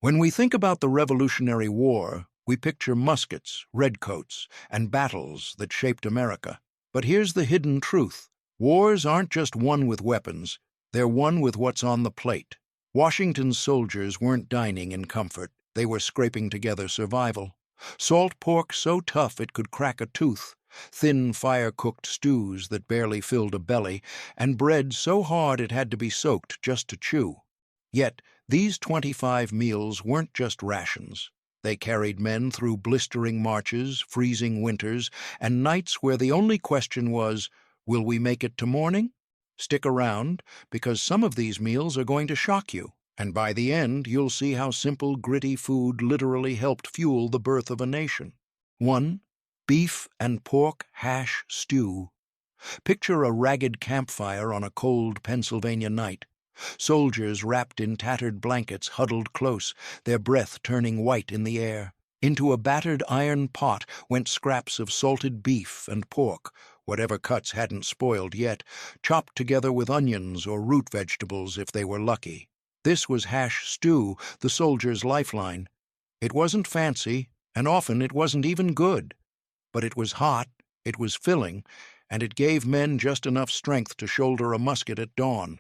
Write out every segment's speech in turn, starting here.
When we think about the Revolutionary War, we picture muskets, redcoats, and battles that shaped America. But here's the hidden truth. Wars aren't just won with weapons, they're won with what's on the plate. Washington's soldiers weren't dining in comfort, they were scraping together survival. Salt pork so tough it could crack a tooth, thin fire-cooked stews that barely filled a belly, and bread so hard it had to be soaked just to chew. Yet, these 25 meals weren't just rations. They carried men through blistering marches, freezing winters, and nights where the only question was, will we make it to morning? Stick around, because some of these meals are going to shock you, and by the end you'll see how simple, gritty food literally helped fuel the birth of a nation. 1. Beef and pork hash stew. Picture a ragged campfire on a cold Pennsylvania night. Soldiers wrapped in tattered blankets huddled close, their breath turning white in the air. Into a battered iron pot went scraps of salted beef and pork, whatever cuts hadn't spoiled yet, chopped together with onions or root vegetables if they were lucky. This was hash stew, the soldier's lifeline. It wasn't fancy, and often it wasn't even good. But it was hot, it was filling, and it gave men just enough strength to shoulder a musket at dawn.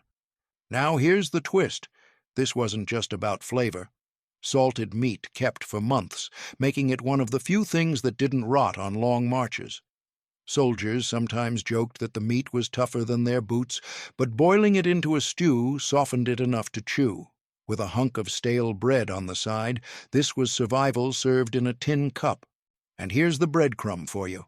Now here's the twist. This wasn't just about flavor. Salted meat kept for months, making it one of the few things that didn't rot on long marches. Soldiers sometimes joked that the meat was tougher than their boots, but boiling it into a stew softened it enough to chew. With a hunk of stale bread on the side, this was survival served in a tin cup. And here's the breadcrumb for you.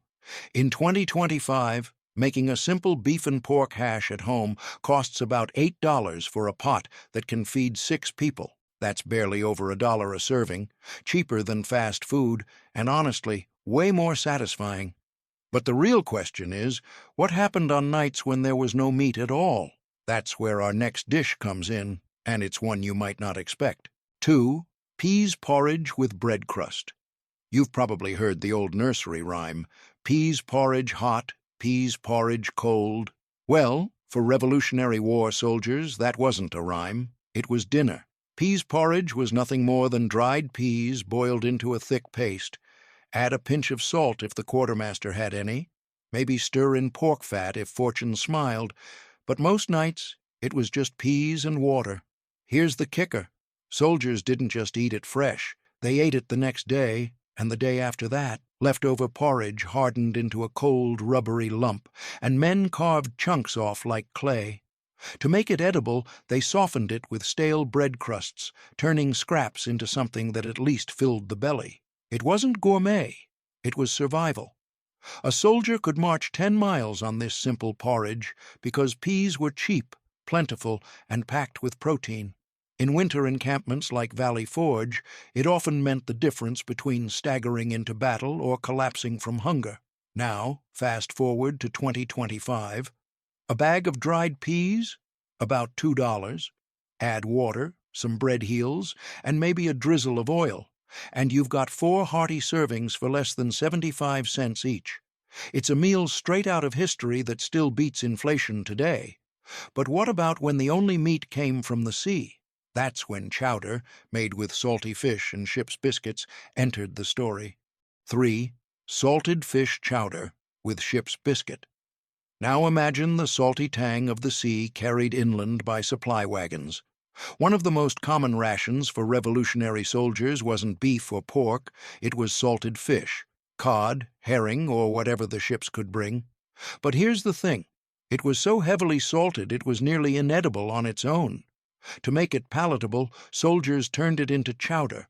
In 2025, making a simple beef and pork hash at home costs about $8 for a pot that can feed 6 people. That's barely over $1 a serving, cheaper than fast food, and honestly, way more satisfying. But the real question is, what happened on nights when there was no meat at all? That's where our next dish comes in, and it's one you might not expect. 2. Peas porridge with bread crust. You've probably heard the old nursery rhyme, peas porridge hot, peas porridge cold. Well, for Revolutionary War soldiers, that wasn't a rhyme. It was dinner. Peas porridge was nothing more than dried peas boiled into a thick paste. Add a pinch of salt if the quartermaster had any. Maybe stir in pork fat if fortune smiled. But most nights, it was just peas and water. Here's the kicker. Soldiers didn't just eat it fresh. They ate it the next day, and the day after that. Leftover porridge hardened into a cold, rubbery lump, and men carved chunks off like clay. To make it edible, they softened it with stale bread crusts, turning scraps into something that at least filled the belly. It wasn't gourmet, it was survival. A soldier could march 10 miles on this simple porridge because peas were cheap, plentiful, and packed with protein. In winter encampments like Valley Forge, it often meant the difference between staggering into battle or collapsing from hunger. Now, fast forward to 2025. A bag of dried peas? About $2. Add water, some bread heels, and maybe a drizzle of oil, and you've got 4 hearty servings for less than 75 cents each. It's a meal straight out of history that still beats inflation today. But what about when the only meat came from the sea? That's when chowder, made with salty fish and ship's biscuits, entered the story. 3. Salted fish chowder with ship's biscuit. Now imagine the salty tang of the sea carried inland by supply wagons. One of the most common rations for Revolutionary soldiers wasn't beef or pork, it was salted fish, cod, herring, or whatever the ships could bring. But here's the thing. It was so heavily salted it was nearly inedible on its own. To make it palatable, soldiers turned it into chowder.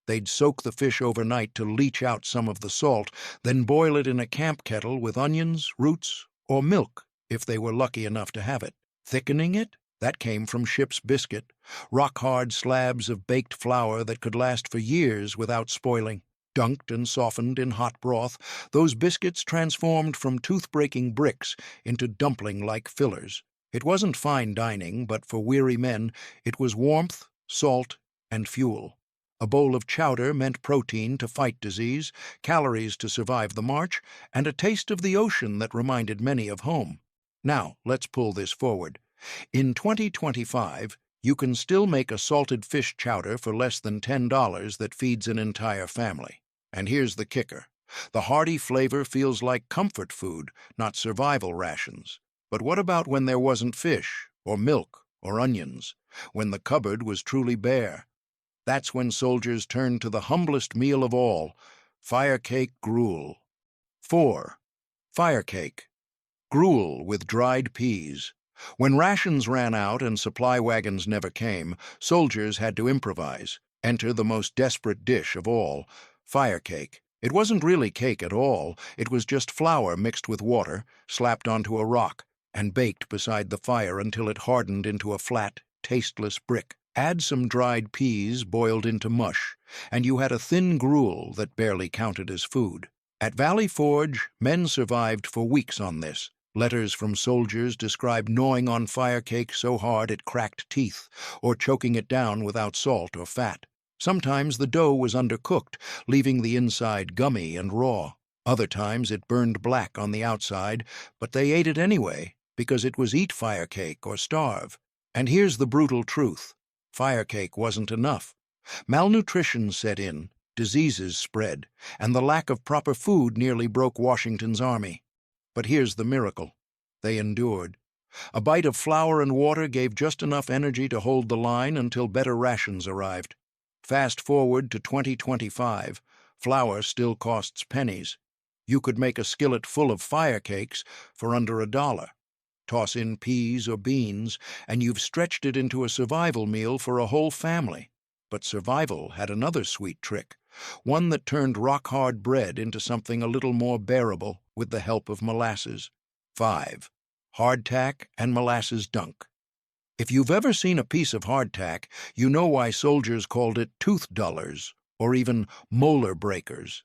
They'd soak the fish overnight to leach out some of the salt, then boil it in a camp kettle with onions, roots, or milk, if they were lucky enough to have it. Thickening it? That came from ship's biscuit, rock-hard slabs of baked flour that could last for years without spoiling. Dunked and softened in hot broth, those biscuits transformed from tooth-breaking bricks into dumpling-like fillers. It wasn't fine dining, but for weary men, it was warmth, salt, and fuel. A bowl of chowder meant protein to fight disease, calories to survive the march, and a taste of the ocean that reminded many of home. Now, let's pull this forward. In 2025, You can still make a salted fish chowder for less than $10 that feeds an entire family. And here's the kicker. The hearty flavor feels like comfort food, not survival rations. But what about when there wasn't fish, or milk, or onions? When the cupboard was truly bare? That's when soldiers turned to the humblest meal of all, firecake gruel. 4. Firecake. Gruel with dried peas. When rations ran out and supply wagons never came, soldiers had to improvise. Enter the most desperate dish of all, firecake. It wasn't really cake at all, it was just flour mixed with water, slapped onto a rock, and baked beside the fire until it hardened into a flat, tasteless brick. Add some dried peas boiled into mush, and you had a thin gruel that barely counted as food. At Valley Forge, men survived for weeks on this. Letters from soldiers described gnawing on firecake so hard it cracked teeth, or choking it down without salt or fat. Sometimes the dough was undercooked, leaving the inside gummy and raw. Other times it burned black on the outside, but they ate it anyway, because it was eat firecake or starve. And here's the brutal truth. Firecake wasn't enough. Malnutrition set in, diseases spread, and the lack of proper food nearly broke Washington's army. But here's the miracle. They endured. A bite of flour and water gave just enough energy to hold the line until better rations arrived. Fast forward to 2025, flour still costs pennies. You could make a skillet full of firecakes for under $1. Toss in peas or beans, and you've stretched it into a survival meal for a whole family. But survival had another sweet trick, one that turned rock-hard bread into something a little more bearable with the help of molasses. 5. Hardtack and molasses dunk. If you've ever seen a piece of hardtack, you know why soldiers called it tooth dullers, or even molar breakers.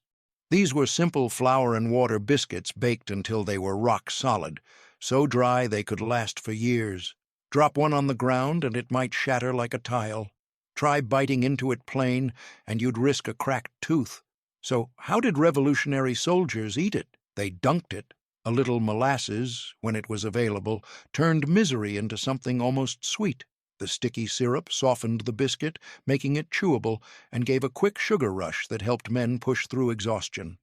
These were simple flour and water biscuits baked until they were rock solid, so dry they could last for years. Drop one on the ground and it might shatter like a tile. Try biting into it plain, and you'd risk a cracked tooth. So how did revolutionary soldiers eat it? They dunked it. A little molasses, when it was available, turned misery into something almost sweet. The sticky syrup softened the biscuit, making it chewable, and gave a quick sugar rush that helped men push through exhaustion.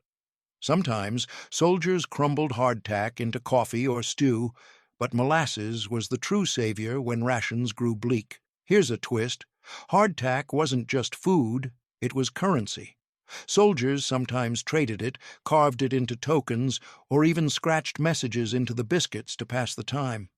Sometimes soldiers crumbled hardtack into coffee or stew, but molasses was the true savior when rations grew bleak. Here's a twist. Hardtack wasn't just food, it was currency. Soldiers sometimes traded it, carved it into tokens, or even scratched messages into the biscuits to pass the time.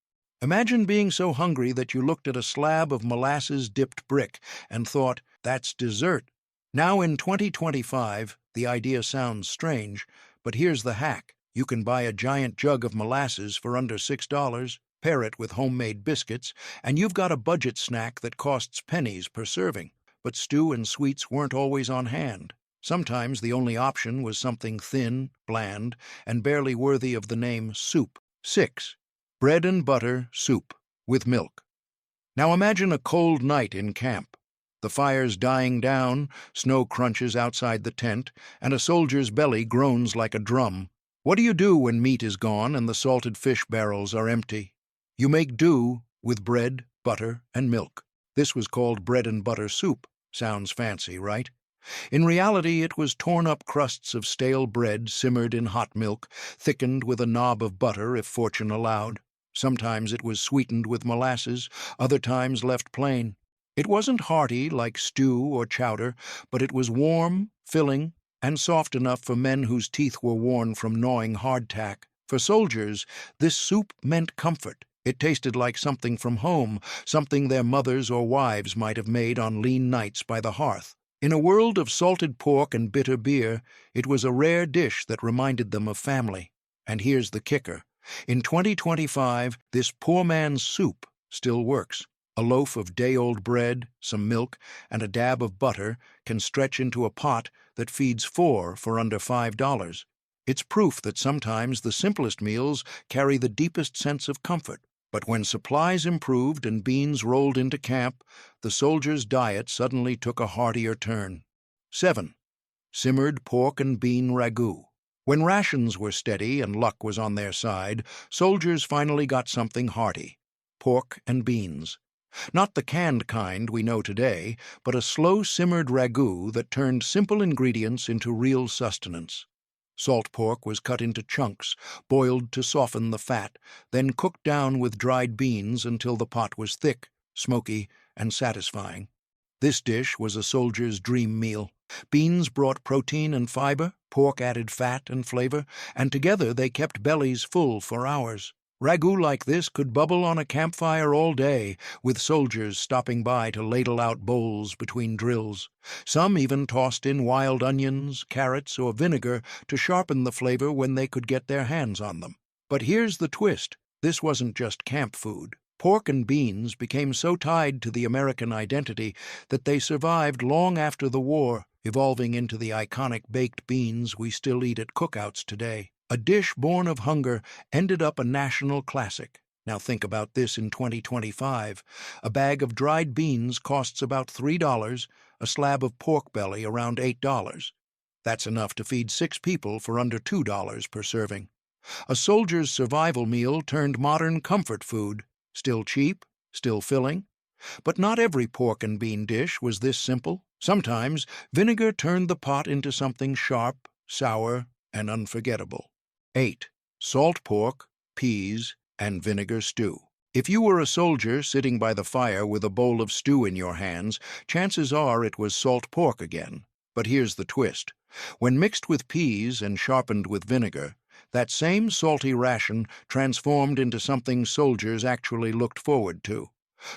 Imagine being so hungry that you looked at a slab of molasses-dipped brick and thought, that's dessert. Now in 2025, the idea sounds strange, but here's the hack. You can buy a giant jug of molasses for under $6, pair it with homemade biscuits, and you've got a budget snack that costs pennies per serving. But stew and sweets weren't always on hand. Sometimes the only option was something thin, bland, and barely worthy of the name soup. 6. Bread and butter soup with milk. Now imagine a cold night in camp. The fire's dying down, snow crunches outside the tent, and a soldier's belly groans like a drum. What do you do when meat is gone and the salted fish barrels are empty? You make do with bread, butter, and milk. This was called bread and butter soup. Sounds fancy, right? In reality, it was torn-up crusts of stale bread simmered in hot milk, thickened with a knob of butter if fortune allowed. Sometimes it was sweetened with molasses, other times left plain. It wasn't hearty like stew or chowder, but it was warm, filling, and soft enough for men whose teeth were worn from gnawing hardtack. For soldiers, this soup meant comfort. It tasted like something from home, something their mothers or wives might have made on lean nights by the hearth. In a world of salted pork and bitter beer, it was a rare dish that reminded them of family. And here's the kicker. In 2025, this poor man's soup still works. A loaf of day-old bread, some milk, and a dab of butter can stretch into a pot that feeds 4 for under $5. It's proof that sometimes the simplest meals carry the deepest sense of comfort. But when supplies improved and beans rolled into camp, the soldiers' diet suddenly took a heartier turn. 7. Simmered pork and bean ragout. When rations were steady and luck was on their side, soldiers finally got something hearty: pork and beans. Not the canned kind we know today, but a slow-simmered ragout that turned simple ingredients into real sustenance. Salt pork was cut into chunks, boiled to soften the fat, then cooked down with dried beans until the pot was thick, smoky, and satisfying. This dish was a soldier's dream meal. Beans brought protein and fiber, pork added fat and flavor, and together they kept bellies full for hours. Ragout like this could bubble on a campfire all day, with soldiers stopping by to ladle out bowls between drills. Some even tossed in wild onions, carrots, or vinegar to sharpen the flavor when they could get their hands on them. But here's the twist. This wasn't just camp food. Pork and beans became so tied to the American identity that they survived long after the war, evolving into the iconic baked beans we still eat at cookouts today. A dish born of hunger ended up a national classic. Now think about this in 2025. A bag of dried beans costs about $3, a slab of pork belly around $8. That's enough to feed 6 people for under $2 per serving. A soldier's survival meal turned modern comfort food. Still cheap, still filling. But not every pork and bean dish was this simple. Sometimes vinegar turned the pot into something sharp, sour, and unforgettable. 8. Salt pork, peas, and vinegar stew. If you were a soldier sitting by the fire with a bowl of stew in your hands, chances are it was salt pork again. But here's the twist. When mixed with peas and sharpened with vinegar, that same salty ration transformed into something soldiers actually looked forward to.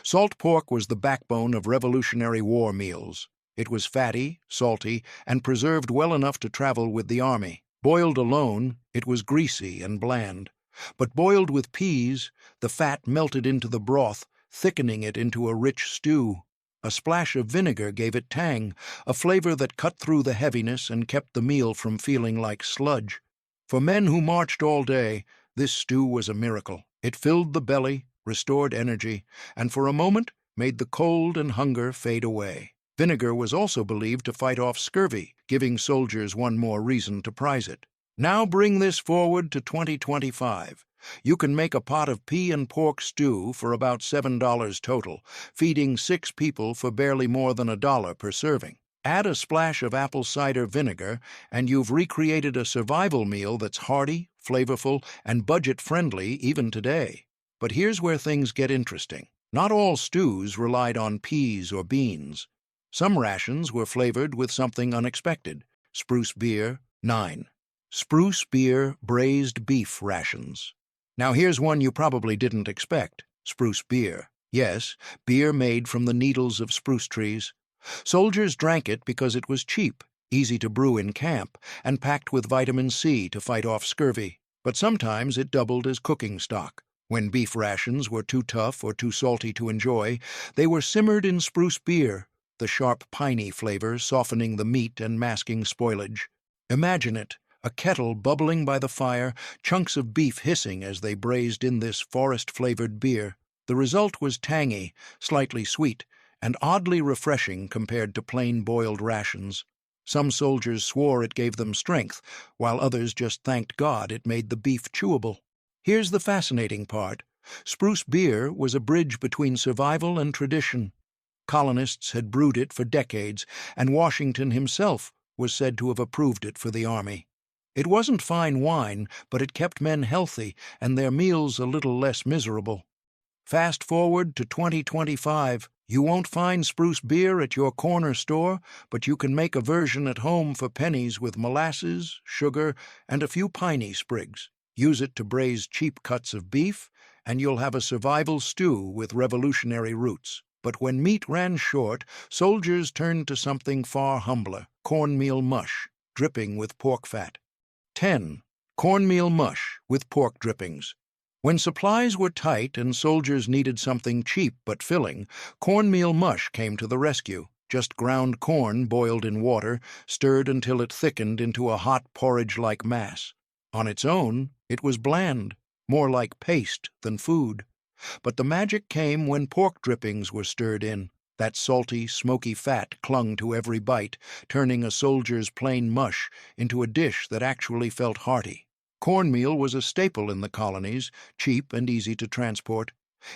Salt pork was the backbone of Revolutionary War meals. It was fatty, salty, and preserved well enough to travel with the army. Boiled alone, it was greasy and bland. But boiled with peas, the fat melted into the broth, thickening it into a rich stew. A splash of vinegar gave it tang, a flavor that cut through the heaviness and kept the meal from feeling like sludge. For men who marched all day, this stew was a miracle. It filled the belly, restored energy, and for a moment made the cold and hunger fade away. Vinegar was also believed to fight off scurvy, giving soldiers one more reason to prize it. Now bring this forward to 2025. You can make a pot of pea and pork stew for about $7 total, feeding 6 people for barely more than $1 per serving. Add a splash of apple cider vinegar, and you've recreated a survival meal that's hearty, flavorful, and budget-friendly even today. But here's where things get interesting. Not all stews relied on peas or beans. Some rations were flavored with something unexpected. Spruce-beer, 9. Spruce-beer braised beef rations. Now here's one you probably didn't expect. Spruce-beer. Yes, beer made from the needles of spruce trees. Soldiers drank it because it was cheap, easy to brew in camp, and packed with vitamin C to fight off scurvy. But sometimes it doubled as cooking stock. When beef rations were too tough or too salty to enjoy, they were simmered in spruce beer, the sharp piney flavor softening the meat and masking spoilage. Imagine it, a kettle bubbling by the fire, chunks of beef hissing as they braised in this forest-flavored beer. The result was tangy, slightly sweet, and oddly refreshing compared to plain boiled rations. Some soldiers swore it gave them strength, while others just thanked God it made the beef chewable. Here's the fascinating part. Spruce beer was a bridge between survival and tradition. Colonists had brewed it for decades, and Washington himself was said to have approved it for the army. It wasn't fine wine, but it kept men healthy and their meals a little less miserable. Fast forward to 2025. You won't find spruce beer at your corner store, but you can make a version at home for pennies with molasses, sugar, and a few piney sprigs. Use it to braise cheap cuts of beef, and you'll have a survival stew with revolutionary roots. But when meat ran short, soldiers turned to something far humbler, cornmeal mush, dripping with pork fat. 10. Cornmeal mush with pork drippings. When supplies were tight and soldiers needed something cheap but filling, cornmeal mush came to the rescue. Just ground corn boiled in water, stirred until it thickened into a hot porridge-like mass. On its own, it was bland, more like paste than food. But the magic came when pork drippings were stirred in. That salty, smoky fat clung to every bite, turning a soldier's plain mush into a dish that actually felt hearty. Cornmeal was a staple in the colonies, cheap and easy to transport.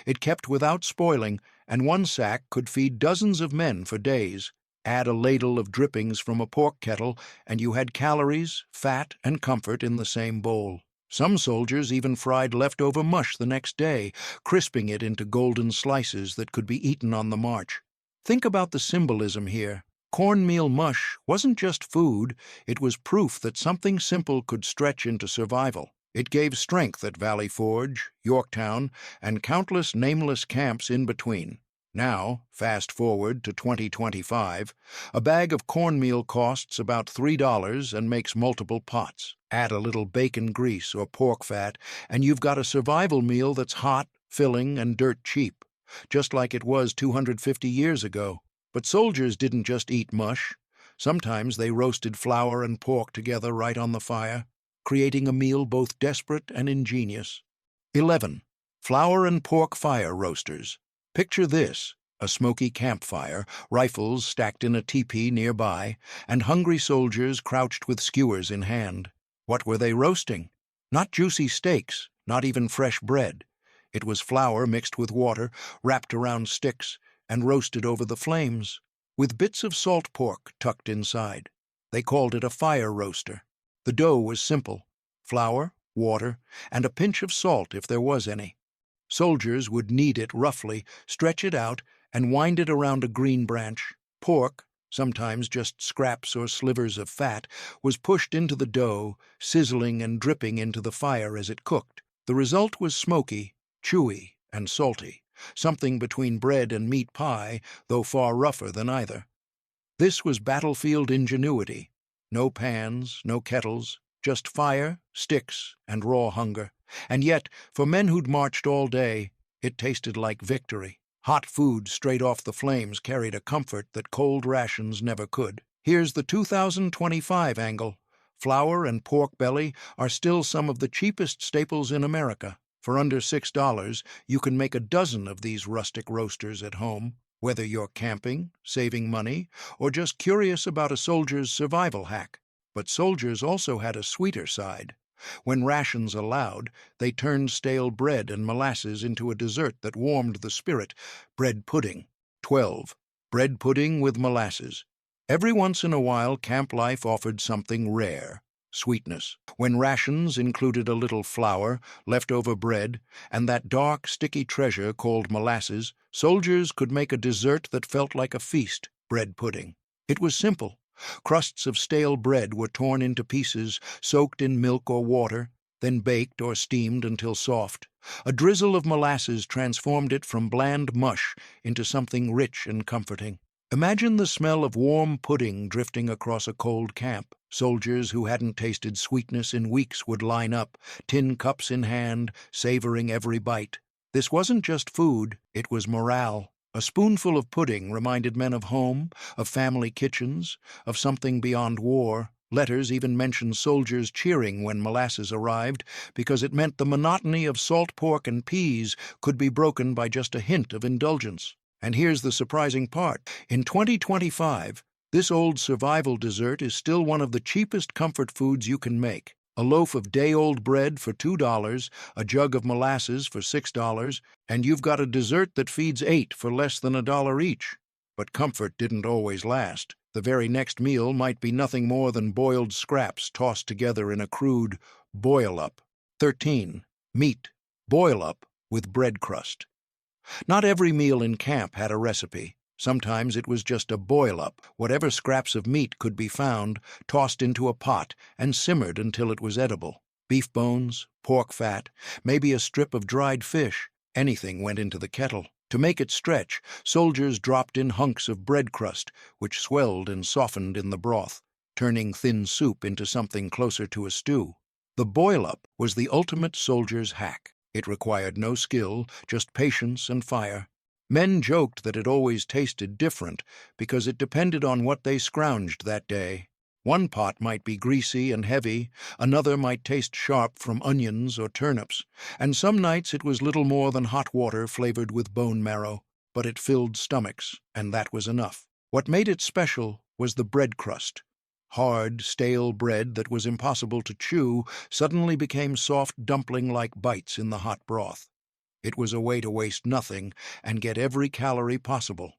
It kept without spoiling, and one sack could feed dozens of men for days. Add a ladle of drippings from a pork kettle, and you had calories, fat, and comfort in the same bowl. Some soldiers even fried leftover mush the next day, crisping it into golden slices that could be eaten on the march. Think about the symbolism here. Cornmeal mush wasn't just food, it was proof that something simple could stretch into survival. It gave strength at Valley Forge, Yorktown, and countless nameless camps in between. Now, fast forward to 2025, a bag of cornmeal costs about $3 and makes multiple pots. Add a little bacon grease or pork fat, and you've got a survival meal that's hot, filling, and dirt cheap, just like it was 250 years ago. But soldiers didn't just eat mush. Sometimes they roasted flour and pork together right on the fire, creating a meal both desperate and ingenious. 11. Flour and pork fire roasters. Picture this: a smoky campfire, rifles stacked in a teepee nearby, and hungry soldiers crouched with skewers in hand. What were they roasting? Not juicy steaks, not even fresh bread. It was flour mixed with water, wrapped around sticks, and roasted over the flames, with bits of salt pork tucked inside. They called it a fire roaster. The dough was simple: flour, water, and a pinch of salt if there was any. Soldiers would knead it roughly, stretch it out, and wind it around a green branch. Pork, sometimes just scraps or slivers of fat, was pushed into the dough, sizzling and dripping into the fire as it cooked. The result was smoky, chewy, and salty, something between bread and meat pie, though far rougher than either. This was battlefield ingenuity. No pans, no kettles, just fire, sticks, and raw hunger. And yet, for men who'd marched all day, it tasted like victory. Hot food straight off the flames carried a comfort that cold rations never could. Here's the 2025 angle. Flour and pork belly are still some of the cheapest staples in America. For under $6, you can make a dozen of these rustic roasters at home. Whether you're camping, saving money, or just curious about a soldier's survival hack. But soldiers also had a sweeter side. When rations allowed, they turned stale bread and molasses into a dessert that warmed the spirit: bread pudding. 12. Bread pudding with molasses. Every once in a while, camp life offered something rare: sweetness. When rations included a little flour, leftover bread, and that dark, sticky treasure called molasses, soldiers could make a dessert that felt like a feast: bread pudding. It was simple. Crusts of stale bread were torn into pieces, soaked in milk or water, then baked or steamed until soft. A drizzle of molasses transformed it from bland mush into something rich and comforting. Imagine the smell of warm pudding drifting across a cold camp. Soldiers who hadn't tasted sweetness in weeks would line up, tin cups in hand, savoring every bite. This wasn't just food, it was morale. A spoonful of pudding reminded men of home, of family kitchens, of something beyond war. Letters even mentioned soldiers cheering when molasses arrived, because it meant the monotony of salt pork and peas could be broken by just a hint of indulgence. And here's the surprising part. In 2025, this old survival dessert is still one of the cheapest comfort foods you can make. A loaf of day-old bread for $2, a jug of molasses for $6, and you've got a dessert that feeds 8 for less than $1 each. But comfort didn't always last. The very next meal might be nothing more than boiled scraps tossed together in a crude boil-up. 13. Meat. Boil-up with bread crust. Not every meal in camp had a recipe. Sometimes it was just a boil-up. Whatever scraps of meat could be found, tossed into a pot and simmered until it was edible. Beef bones, pork fat, maybe a strip of dried fish, anything went into the kettle. To make it stretch, soldiers dropped in hunks of bread crust, which swelled and softened in the broth, turning thin soup into something closer to a stew. The boil-up was the ultimate soldier's hack. It required no skill, just patience and fire. Men joked that it always tasted different because it depended on what they scrounged that day. One pot might be greasy and heavy, another might taste sharp from onions or turnips, and some nights it was little more than hot water flavored with bone marrow, but it filled stomachs, and that was enough. What made it special was the bread crust. Hard, stale bread that was impossible to chew suddenly became soft dumpling-like bites in the hot broth. It was a way to waste nothing and get every calorie possible.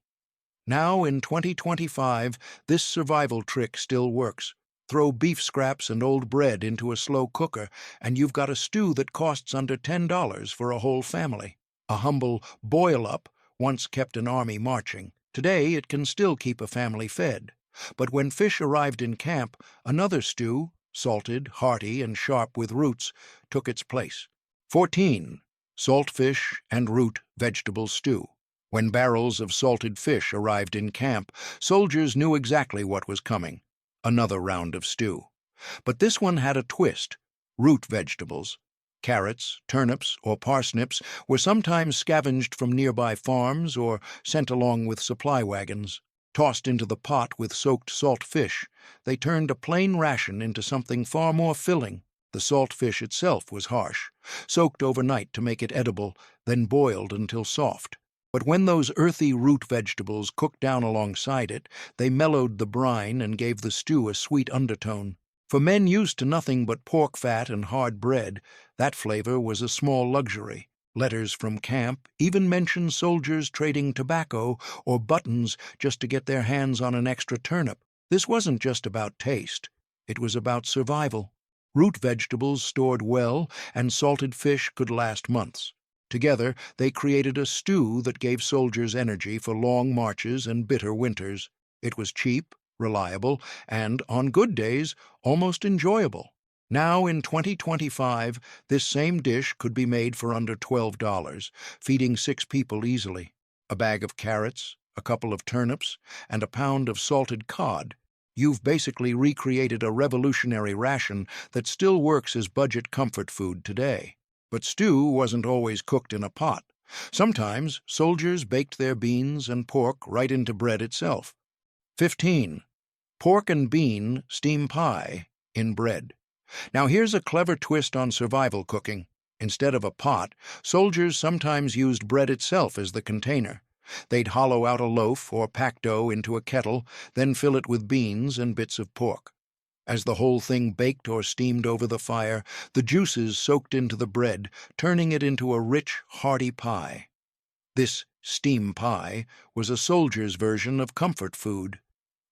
Now, in 2025, this survival trick still works. Throw beef scraps and old bread into a slow cooker, and you've got a stew that costs under $10 for a whole family. A humble boil-up once kept an army marching. Today, it can still keep a family fed. But when fish arrived in camp, another stew, salted, hearty, and sharp with roots, took its place. 14. Salt fish and root vegetable stew. When barrels of salted fish arrived in camp, soldiers knew exactly what was coming. Another round of stew. But this one had a twist. Root vegetables. Carrots, turnips, or parsnips were sometimes scavenged from nearby farms or sent along with supply wagons. Tossed into the pot with soaked salt fish, they turned a plain ration into something far more filling. The salt fish itself was harsh, soaked overnight to make it edible, then boiled until soft. But when those earthy root vegetables cooked down alongside it, they mellowed the brine and gave the stew a sweet undertone. For men used to nothing but pork fat and hard bread, that flavor was a small luxury. Letters from camp even mention soldiers trading tobacco or buttons just to get their hands on an extra turnip. This wasn't just about taste. It was about survival. Root vegetables stored well, and salted fish could last months. Together, they created a stew that gave soldiers energy for long marches and bitter winters. It was cheap, reliable, and, on good days, almost enjoyable. Now, in 2025, this same dish could be made for under $12, feeding 6 people easily. A bag of carrots, a couple of turnips, and a pound of salted cod. You've basically recreated a revolutionary ration that still works as budget comfort food today. But stew wasn't always cooked in a pot. Sometimes soldiers baked their beans and pork right into bread itself. 15. Pork and bean steam pie in bread. Now here's a clever twist on survival cooking. Instead of a pot, soldiers sometimes used bread itself as the container. They'd hollow out a loaf or pack dough into a kettle, then fill it with beans and bits of pork. As the whole thing baked or steamed over the fire, the juices soaked into the bread, turning it into a rich, hearty pie. This steam pie was a soldier's version of comfort food.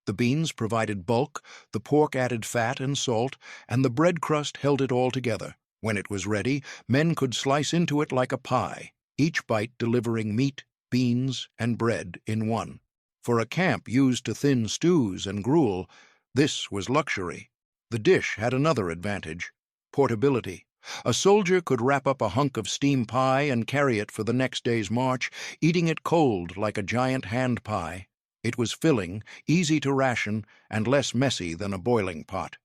The beans provided bulk, the pork added fat and salt, and the bread crust held it all together. When it was ready, men could slice into it like a pie, each bite delivering meat, beans, and bread in one. For a camp used to thin stews and gruel, this was luxury. The dish had another advantage: portability. A soldier could wrap up a hunk of steam pie and carry it for the next day's march, eating it cold like a giant hand pie. It was filling, easy to ration, and less messy than a boiling pot.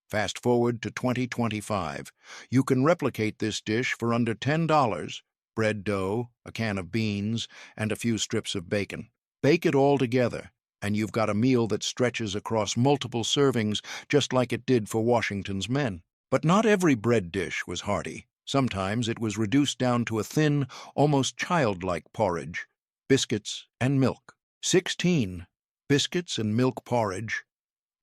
Fast forward to 2025. You can replicate this dish for under $10. Bread dough, a can of beans, and a few strips of bacon. Bake it all together, and you've got a meal that stretches across multiple servings, just like it did for Washington's men. But not every bread dish was hearty. Sometimes it was reduced down to a thin, almost childlike porridge. Biscuits and milk. 16. Biscuits and milk porridge.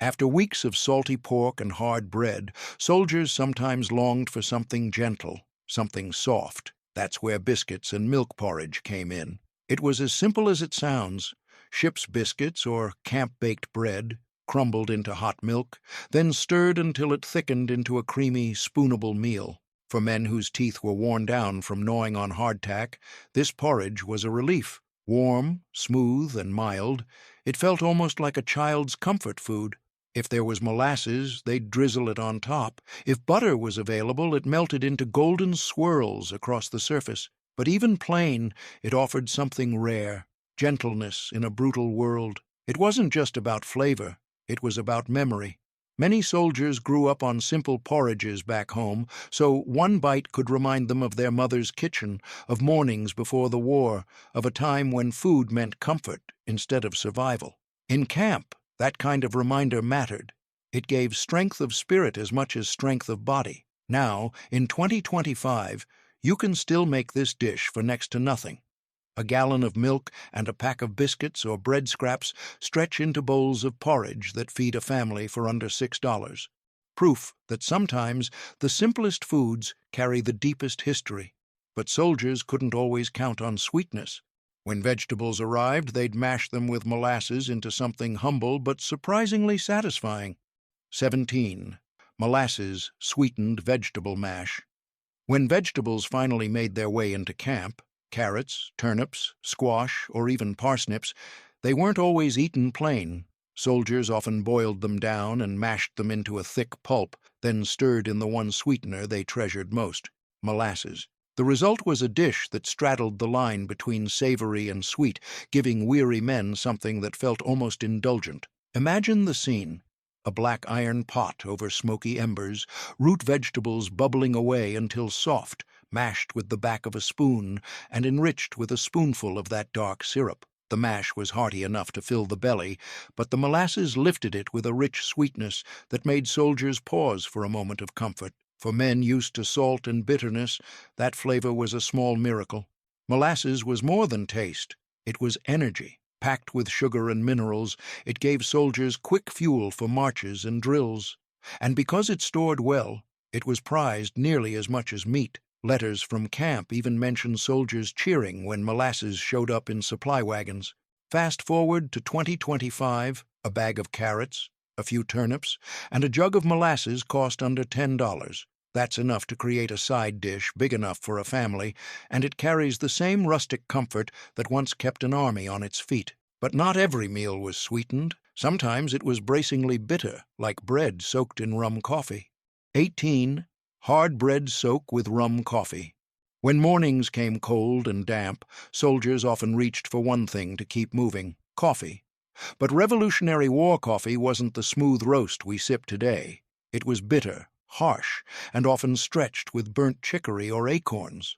After weeks of salty pork and hard bread, soldiers sometimes longed for something gentle, something soft. That's where biscuits and milk porridge came in. It was as simple as it sounds. Ship's biscuits or camp-baked bread, crumbled into hot milk, then stirred until it thickened into a creamy, spoonable meal. For men whose teeth were worn down from gnawing on hardtack, this porridge was a relief. Warm, smooth, and mild, it felt almost like a child's comfort food. If there was molasses, they'd drizzle it on top. If butter was available, it melted into golden swirls across the surface. But even plain, it offered something rare. Gentleness in a brutal world. It wasn't just about flavor, it was about memory. Many soldiers grew up on simple porridges back home, so one bite could remind them of their mother's kitchen, of mornings before the war, of a time when food meant comfort instead of survival. In camp, that kind of reminder mattered. It gave strength of spirit as much as strength of body. Now, in 2025, you can still make this dish for next to nothing. A gallon of milk and a pack of biscuits or bread scraps stretch into bowls of porridge that feed a family for under $6. Proof that sometimes the simplest foods carry the deepest history. But soldiers couldn't always count on sweetness. When vegetables arrived, they'd mash them with molasses into something humble but surprisingly satisfying. 17. Molasses sweetened vegetable mash. When vegetables finally made their way into camp, carrots, turnips, squash, or even parsnips, they weren't always eaten plain. Soldiers often boiled them down and mashed them into a thick pulp, then stirred in the one sweetener they treasured most, molasses. The result was a dish that straddled the line between savory and sweet, giving weary men something that felt almost indulgent. Imagine the scene. A black iron pot over smoky embers, root vegetables bubbling away until soft, mashed with the back of a spoon and enriched with a spoonful of that dark syrup. The mash was hearty enough to fill the belly, but the molasses lifted it with a rich sweetness that made soldiers pause for a moment of comfort. For men used to salt and bitterness, that flavor was a small miracle. Molasses was more than taste. It was energy. Packed with sugar and minerals, it gave soldiers quick fuel for marches and drills. And because it stored well, it was prized nearly as much as meat. Letters from camp even mentioned soldiers cheering when molasses showed up in supply wagons. Fast forward to 2025, a bag of carrots, a few turnips, and a jug of molasses cost under $10. That's enough to create a side dish big enough for a family, and it carries the same rustic comfort that once kept an army on its feet. But not every meal was sweetened. Sometimes it was bracingly bitter, like bread soaked in rum-coffee. 18. Hard bread soak with rum-coffee. When mornings came cold and damp, soldiers often reached for one thing to keep moving: coffee. But Revolutionary War coffee wasn't the smooth roast we sip today. It was bitter, harsh, and often stretched with burnt chicory or acorns.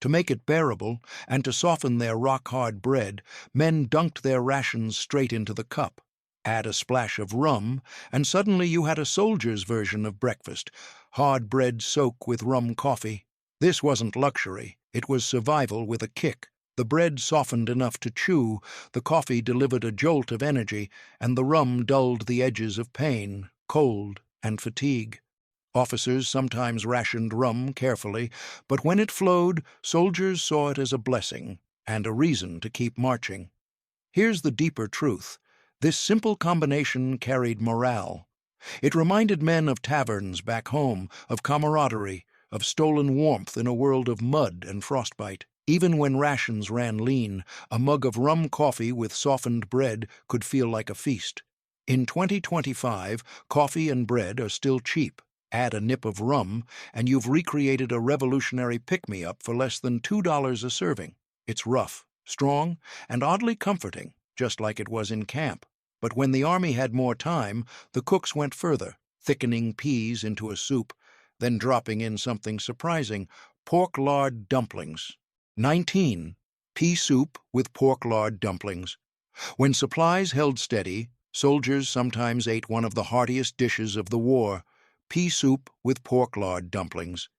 To make it bearable, and to soften their rock-hard bread, men dunked their rations straight into the cup. Add a splash of rum, and suddenly you had a soldier's version of breakfast: hard bread soak with rum coffee. This wasn't luxury, it was survival with a kick. The bread softened enough to chew, the coffee delivered a jolt of energy, and the rum dulled the edges of pain, cold, and fatigue. Officers sometimes rationed rum carefully, but when it flowed, soldiers saw it as a blessing and a reason to keep marching. Here's the deeper truth. This simple combination carried morale. It reminded men of taverns back home, of camaraderie, of stolen warmth in a world of mud and frostbite. Even when rations ran lean, a mug of rum coffee with softened bread could feel like a feast. In 2025, coffee and bread are still cheap. Add a nip of rum, and you've recreated a revolutionary pick-me-up for less than $2 a serving. It's rough, strong, and oddly comforting, just like it was in camp. But when the army had more time, the cooks went further, thickening peas into a soup, then dropping in something surprising: pork lard dumplings. 19. Pea soup with pork lard dumplings. When supplies held steady, soldiers sometimes ate one of the heartiest dishes of the war: pea soup with pork lard dumplings.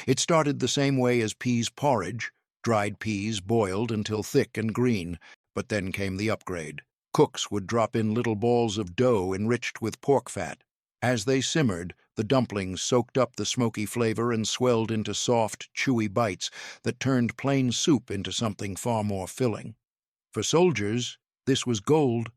It started the same way as peas porridge, dried peas boiled until thick and green, but then came the upgrade. Cooks would drop in little balls of dough enriched with pork fat. As they simmered, the dumplings soaked up the smoky flavor and swelled into soft, chewy bites that turned plain soup into something far more filling. For soldiers, this was gold.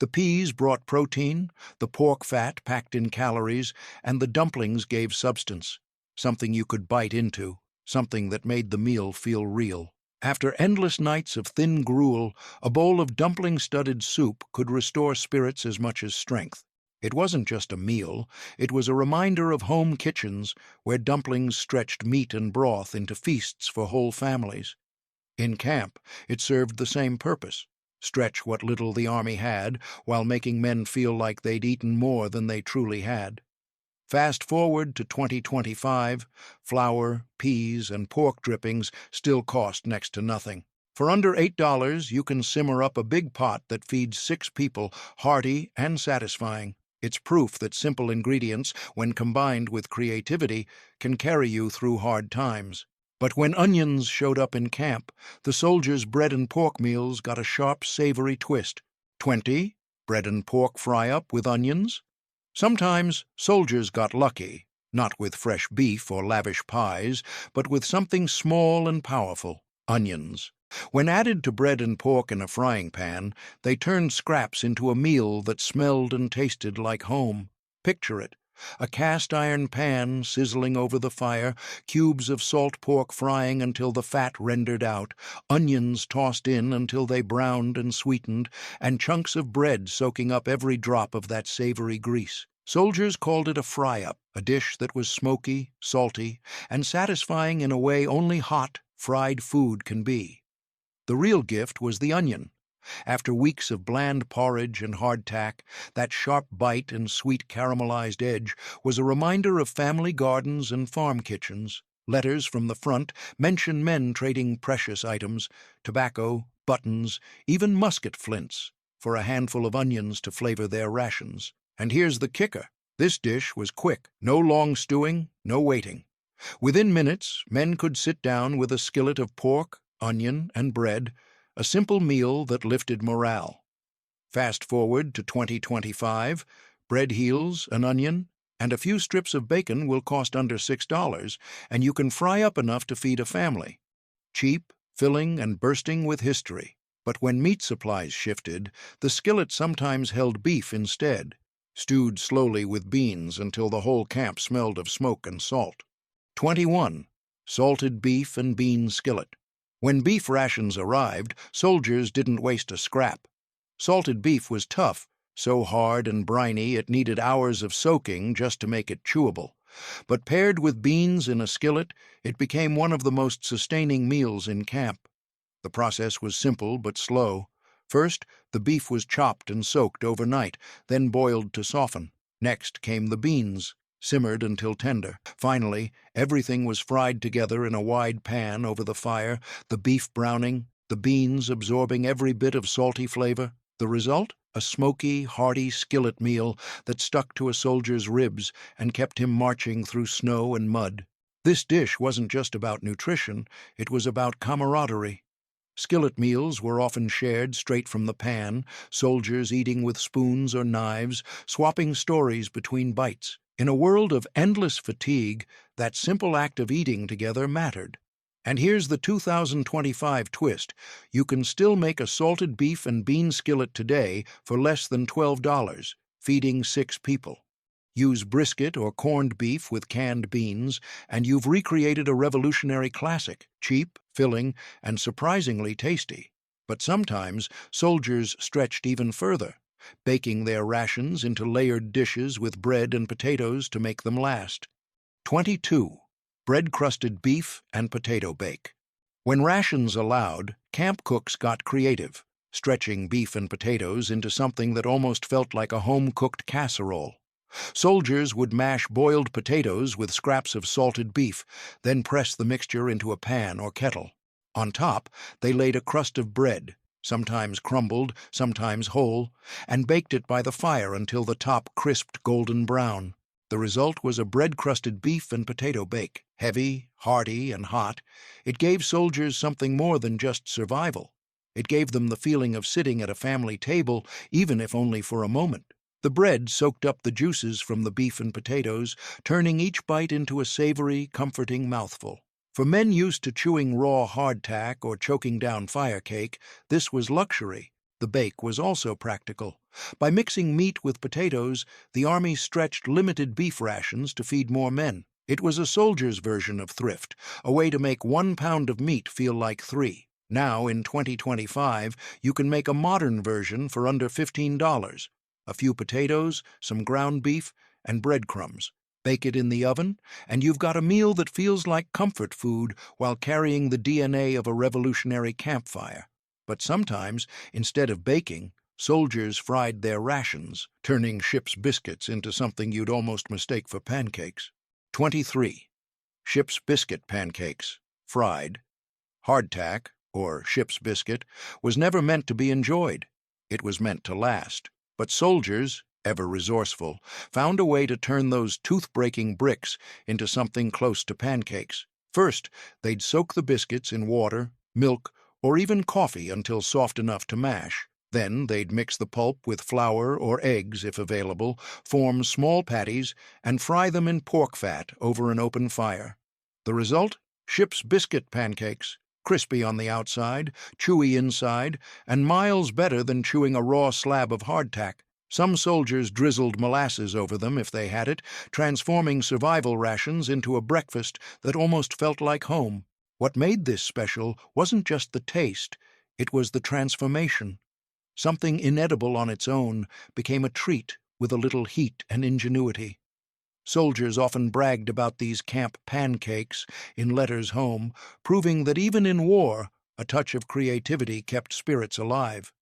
The peas brought protein, the pork fat packed in calories, and the dumplings gave substance, something you could bite into, something that made the meal feel real. After endless nights of thin gruel, a bowl of dumpling-studded soup could restore spirits as much as strength. It wasn't just a meal, it was a reminder of home kitchens where dumplings stretched meat and broth into feasts for whole families. In camp, it served the same purpose: stretch what little the army had while making men feel like they'd eaten more than they truly had. Fast forward to 2025, flour, peas, and pork drippings still cost next to nothing. For under $8, you can simmer up a big pot that feeds 6 people, hearty and satisfying. It's proof that simple ingredients, when combined with creativity, can carry you through hard times. But when onions showed up in camp, the soldiers' bread and pork meals got a sharp, savory twist. 20. Bread and pork fry-up with onions? Sometimes soldiers got lucky. not with fresh beef or lavish pies, but with something small and powerful: onions. When added to bread and pork in a frying pan, they turned scraps into a meal that smelled and tasted like home. Picture it: a cast-iron pan sizzling over the fire, cubes of salt pork frying until the fat rendered out, onions tossed in until they browned and sweetened, and chunks of bread soaking up every drop of that savory grease. Soldiers called it a fry-up, a dish that was smoky, salty, and satisfying in a way only hot, fried food can be. The real gift was the onion. After weeks of bland porridge and hardtack, that sharp bite and sweet caramelized edge was a reminder of family gardens and farm kitchens. Letters from the front mention men trading precious items: tobacco, buttons, even musket flints, for a handful of onions to flavor their rations. And here's the kicker: this dish was quick. No long stewing, no waiting. Within minutes, men could sit down with a skillet of pork, onion, and bread, a simple meal that lifted morale. Fast forward to 2025, bread heels, an onion, and a few strips of bacon will cost under $6, and you can fry up enough to feed a family. Cheap, filling, and bursting with history. But when meat supplies shifted, the skillet sometimes held beef instead, stewed slowly with beans until the whole camp smelled of smoke and salt. 21. Salted beef and bean skillet. When beef rations arrived, soldiers didn't waste a scrap. Salted beef was tough, so hard and briny it needed hours of soaking just to make it chewable. But paired with beans in a skillet, it became one of the most sustaining meals in camp. The process was simple but slow. First, the beef was chopped and soaked overnight, then boiled to soften. Next came the beans, simmered until tender. Finally, everything was fried together in a wide pan over the fire, the beef browning, the beans absorbing every bit of salty flavor. The result? A smoky, hearty skillet meal that stuck to a soldier's ribs and kept him marching through snow and mud. This dish wasn't just about nutrition, it was about camaraderie. Skillet meals were often shared straight from the pan, soldiers eating with spoons or knives, swapping stories between bites. In a world of endless fatigue, that simple act of eating together mattered. And here's the 2025 twist: you can still make a salted beef and bean skillet today for less than $12, feeding 6 people. Use brisket or corned beef with canned beans, and you've recreated a revolutionary classic: cheap, filling, and surprisingly tasty. But sometimes soldiers stretched even further, baking their rations into layered dishes with bread and potatoes to make them last. 22. Bread-crusted beef and potato bake. When rations allowed, camp cooks got creative, stretching beef and potatoes into something that almost felt like a home-cooked casserole. Soldiers would mash boiled potatoes with scraps of salted beef, then press the mixture into a pan or kettle. On top, they laid a crust of bread, sometimes crumbled, sometimes whole, and baked it by the fire until the top crisped golden brown. The result was a bread-crusted beef and potato bake, heavy, hearty, and hot. It gave soldiers something more than just survival. It gave them the feeling of sitting at a family table, even if only for a moment. The bread soaked up the juices from the beef and potatoes, turning each bite into a savory, comforting mouthful. For men used to chewing raw hardtack or choking down firecake, this was luxury. The bake was also practical. By mixing meat with potatoes, the Army stretched limited beef rations to feed more men. It was a soldier's version of thrift, a way to make 1 pound of meat feel like 3. Now, in 2025, you can make a modern version for under $15. A few potatoes, some ground beef, and breadcrumbs. Bake it in the oven, and you've got a meal that feels like comfort food while carrying the DNA of a revolutionary campfire. But sometimes, instead of baking, soldiers fried their rations, turning ship's biscuits into something you'd almost mistake for pancakes. 23. Ship's biscuit pancakes, fried. Hardtack, or ship's biscuit, was never meant to be enjoyed. It was meant to last. But soldiers, ever resourceful, found a way to turn those tooth-breaking bricks into something close to pancakes. First, they'd soak the biscuits in water, milk, or even coffee until soft enough to mash. Then they'd mix the pulp with flour or eggs if available, form small patties, and fry them in pork fat over an open fire. The result? Ship's biscuit pancakes, crispy on the outside, chewy inside, and miles better than chewing a raw slab of hardtack. Some soldiers drizzled molasses over them if they had it, transforming survival rations into a breakfast that almost felt like home. What made this special wasn't just the taste, it was the transformation. Something inedible on its own became a treat with a little heat and ingenuity. Soldiers often bragged about these camp pancakes in letters home, proving that even in war, a touch of creativity kept spirits alive.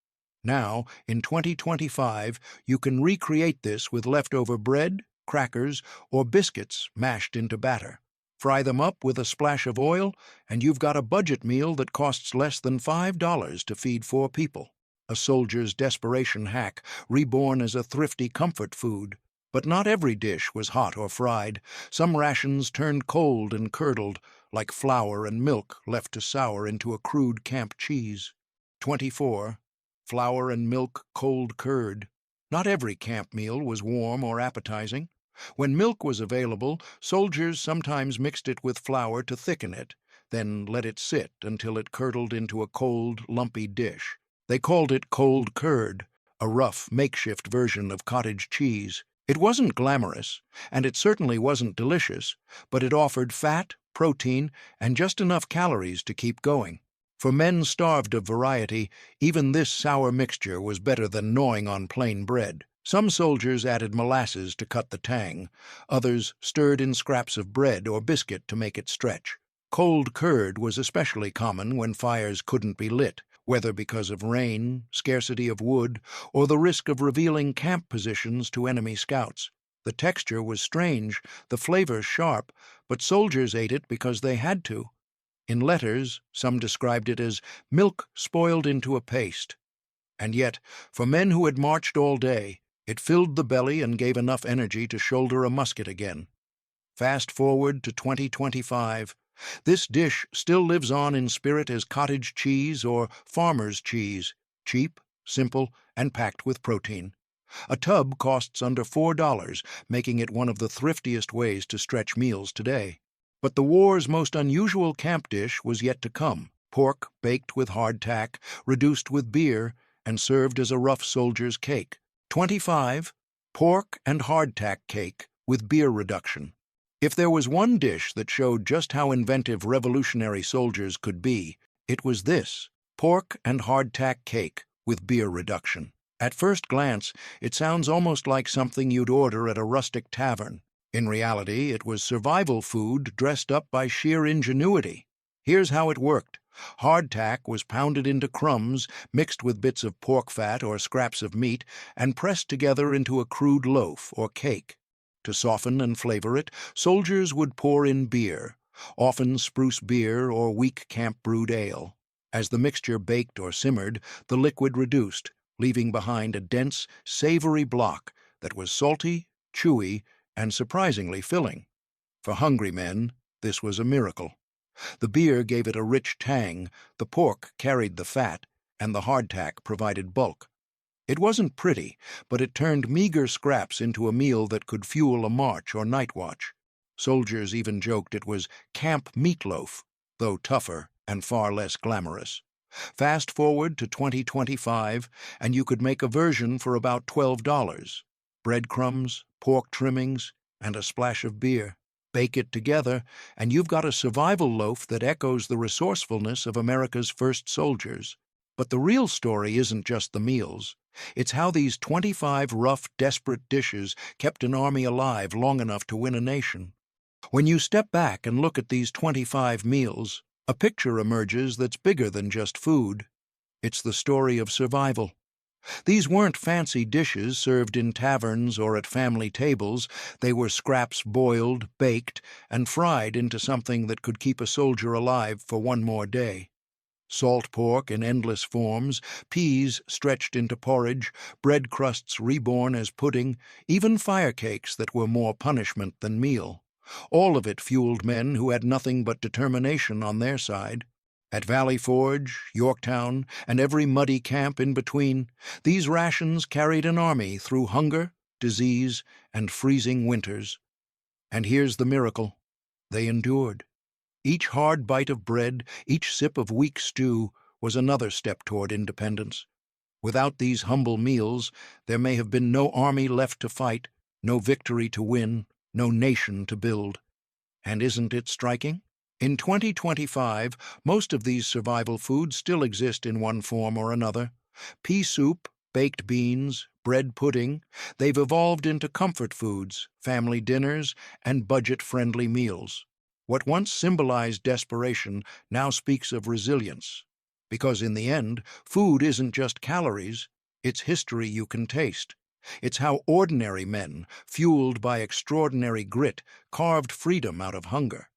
Now, in 2025, you can recreate this with leftover bread, crackers, or biscuits mashed into batter. Fry them up with a splash of oil, and you've got a budget meal that costs less than $5 to feed 4 people. A soldier's desperation hack, reborn as a thrifty comfort food. But not every dish was hot or fried. Some rations turned cold and curdled, like flour and milk left to sour into a crude camp cheese. 24. Flour and milk cold curd. Not every camp meal was warm or appetizing. When milk was available, soldiers sometimes mixed it with flour to thicken it, then let it sit until it curdled into a cold, lumpy dish. They called it cold curd, a rough, makeshift version of cottage cheese. It wasn't glamorous, and it certainly wasn't delicious, but it offered fat, protein, and just enough calories to keep going. For men starved of variety, even this sour mixture was better than gnawing on plain bread. Some soldiers added molasses to cut the tang, others stirred in scraps of bread or biscuit to make it stretch. Cold curd was especially common when fires couldn't be lit, whether because of rain, scarcity of wood, or the risk of revealing camp positions to enemy scouts. The texture was strange, the flavor sharp, but soldiers ate it because they had to. In letters, some described it as milk spoiled into a paste. And yet, for men who had marched all day, it filled the belly and gave enough energy to shoulder a musket again. Fast forward to 2025. This dish still lives on in spirit as cottage cheese or farmer's cheese, cheap, simple, and packed with protein. A tub costs under $4, making it one of the thriftiest ways to stretch meals today. But the war's most unusual camp dish was yet to come: pork baked with hardtack, reduced with beer, and served as a rough soldier's cake. 25. Pork and hardtack cake with beer reduction. If there was one dish that showed just how inventive revolutionary soldiers could be, it was this: pork and hardtack cake with beer reduction. At first glance, it sounds almost like something you'd order at a rustic tavern. In reality, it was survival food dressed up by sheer ingenuity. Here's how it worked. Hardtack was pounded into crumbs, mixed with bits of pork fat or scraps of meat, and pressed together into a crude loaf or cake. To soften and flavor it, soldiers would pour in beer, often spruce-beer or weak camp-brewed ale. As the mixture baked or simmered, the liquid reduced, leaving behind a dense, savory block that was salty, chewy, and surprisingly filling. For hungry men, this was a miracle. The beer gave it a rich tang, the pork carried the fat, and the hardtack provided bulk. It wasn't pretty, but it turned meager scraps into a meal that could fuel a march or night watch. Soldiers even joked it was camp meatloaf, though tougher and far less glamorous. Fast forward to 2025, and you could make a version for about $12. Breadcrumbs, pork trimmings, and a splash of beer. Bake it together, and you've got a survival loaf that echoes the resourcefulness of America's first soldiers. But the real story isn't just the meals. It's how these 25 rough, desperate dishes kept an army alive long enough to win a nation. When you step back and look at these 25 meals, a picture emerges that's bigger than just food. It's the story of survival. These weren't fancy dishes served in taverns or at family tables. They were scraps boiled, baked, and fried into something that could keep a soldier alive for one more day. Salt pork in endless forms, peas stretched into porridge, bread crusts reborn as pudding, even firecakes that were more punishment than meal. All of it fueled men who had nothing but determination on their side. At Valley Forge, Yorktown, and every muddy camp in between, these rations carried an army through hunger, disease, and freezing winters. And here's the miracle. They endured. Each hard bite of bread, each sip of weak stew, was another step toward independence. Without these humble meals, there may have been no army left to fight, no victory to win, no nation to build. And isn't it striking? In 2025, most of these survival foods still exist in one form or another. Pea soup, baked beans, bread pudding, they've evolved into comfort foods, family dinners, and budget-friendly meals. What once symbolized desperation now speaks of resilience. Because in the end, food isn't just calories, it's history you can taste. It's how ordinary men, fueled by extraordinary grit, carved freedom out of hunger.